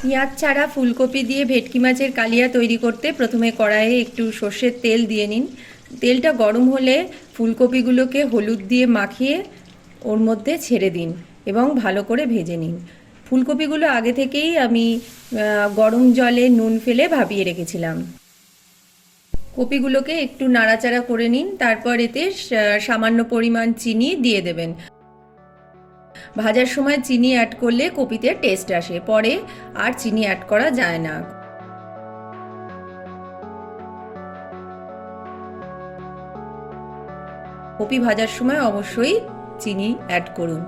পেঁয়াজ ছাড়া ফুলকপি দিয়ে ভেটকি মাছের কালিয়া তৈরি করতে প্রথমে কড়াইয়ে একটু সর্ষের তেল দিয়ে নিন। তেলটা গরম হলে ফুলকপিগুলোকে হলুদ দিয়ে মাখিয়ে ওর মধ্যে ছেড়ে দিন এবং ভালো করে ভেজে নিন। ফুলকপিগুলো আগে থেকেই আমি গরম জলে নুন ফেলে ভাপিয়ে রেখেছিলাম। কপিগুলোকে একটু নাড়াচাড়া করে নিন, তারপর এতে সামান্য পরিমাণ চিনি দিয়ে দেবেন। ভাজার সময় চিনি অ্যাড করলে কপিতে টেস্ট আসে, পরে আর চিনি অ্যাড করা যায় না। কপি ভাজার সময় অবশ্যই চিনি অ্যাড করুন।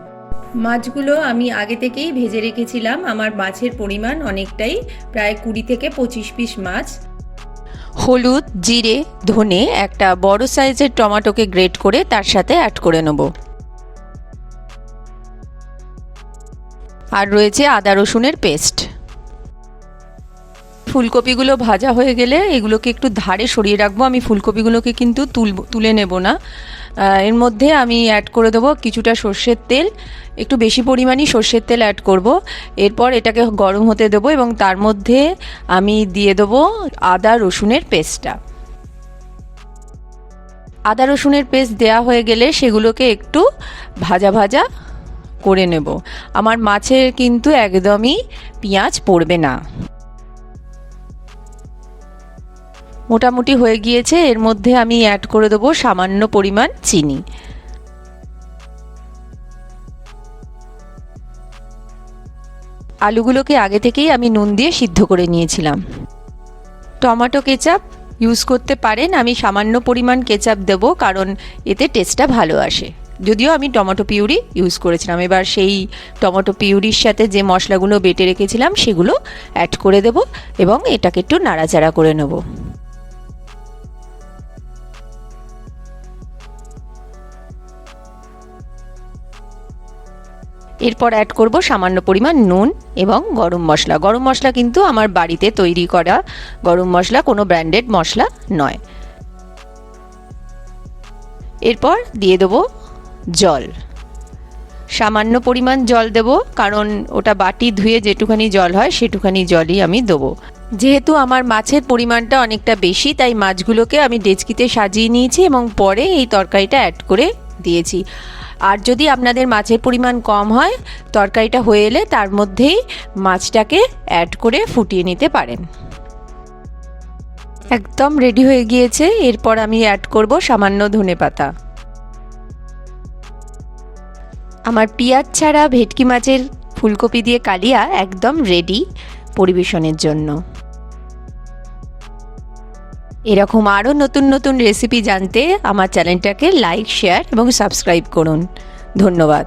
মাছগুলো আমি আগে থেকেই ভেজে রেখেছিলাম। আমার মাছের পরিমাণ অনেকটাই, প্রায় 20 থেকে 25 পিস মাছ। হলুদ, জিরে, ধনে, একটা বড় সাইজের টমেটোকে গ্রেট করে তার সাথে অ্যাড করে নেব। আর রয়েছে আদা রসুনের পেস্ট। ফুলকপিগুলো ভাজা হয়ে গেলে এগুলোকে একটু ধারে সরিয়ে রাখবো। আমি ফুলকপিগুলোকে কিন্তু তুলে নেব না। এর মধ্যে আমি অ্যাড করে দেবো কিছুটা সর্ষের তেল, একটু বেশি পরিমাণই সর্ষের তেল অ্যাড করব। এরপর এটাকে গরম হতে দেবো এবং তার মধ্যে আমি দিয়ে দেবো আদা রসুনের পেস্টটা। আদা রসুনের পেস্ট দেওয়া হয়ে গেলে সেগুলোকে একটু ভাজা ভাজা করে নেব। আমার মাছে কিন্তু একদমই পেঁয়াজ পড়বে না। মোটামুটি হয়ে গিয়েছে। এর মধ্যে আমি অ্যাড করে দেবো সামান্য পরিমাণ চিনি। আলুগুলোকে আগে থেকেই আমি নুন দিয়ে সিদ্ধ করে নিয়েছিলাম। টমেটো কেচাপ ইউজ করতে পারেন, আমি সামান্য পরিমাণ কেচাপ দেব কারণ এতে টেস্টটা ভালো আসে। যদিও আমি টমেটো পিউরি ইউজ করেছিলাম। এবার সেই টমেটো পিউরির সাথে যে মশলাগুলো বেটে রেখেছিলাম সেগুলো অ্যাড করে দেব এবং এটাকে একটু নাড়াচাড়া করে নেব। এরপর অ্যাড করব সামান্য পরিমাণ নুন এবং গরম মশলা। গরম মশলা কিন্তু আমার বাড়িতে তৈরি করা গরম মশলা, কোনো ব্র্যান্ডেড মশলা নয়। এরপর দিয়ে দেবো জল, সামান্য পরিমাণ জল দেব কারণ ওটা বাটি ধুয়ে যেটুখানি জল হয় সেটুখানি জলই আমি দেবো। যেহেতু আমার মাছের পরিমাণটা অনেকটা বেশি, তাই মাছগুলোকে আমি ডেচকিতে সাজিয়ে নিয়েছি এবং পরে এই তরকারিটা অ্যাড করে দিয়েছি। আর যদি আপনাদের মাছের পরিমাণ কম হয়, তরকারিটা হয়ে এলে তার মধ্যেই মাছটাকে অ্যাড করে ফুটিয়ে নিতে পারেন। একদম রেডি হয়ে গিয়েছে। এরপর আমি অ্যাড করব সামান্য ধনেপাতা। আমার পেঁয়াজ ছাড়া ভেটকি মাছের ফুলকপি দিয়ে কালিয়া একদম রেডি পরিবেশনের জন্য। এরকম আরও নতুন নতুন রেসিপি জানতে আমার চ্যানেলটাকে লাইক, শেয়ার এবং সাবস্ক্রাইব করুন। ধন্যবাদ।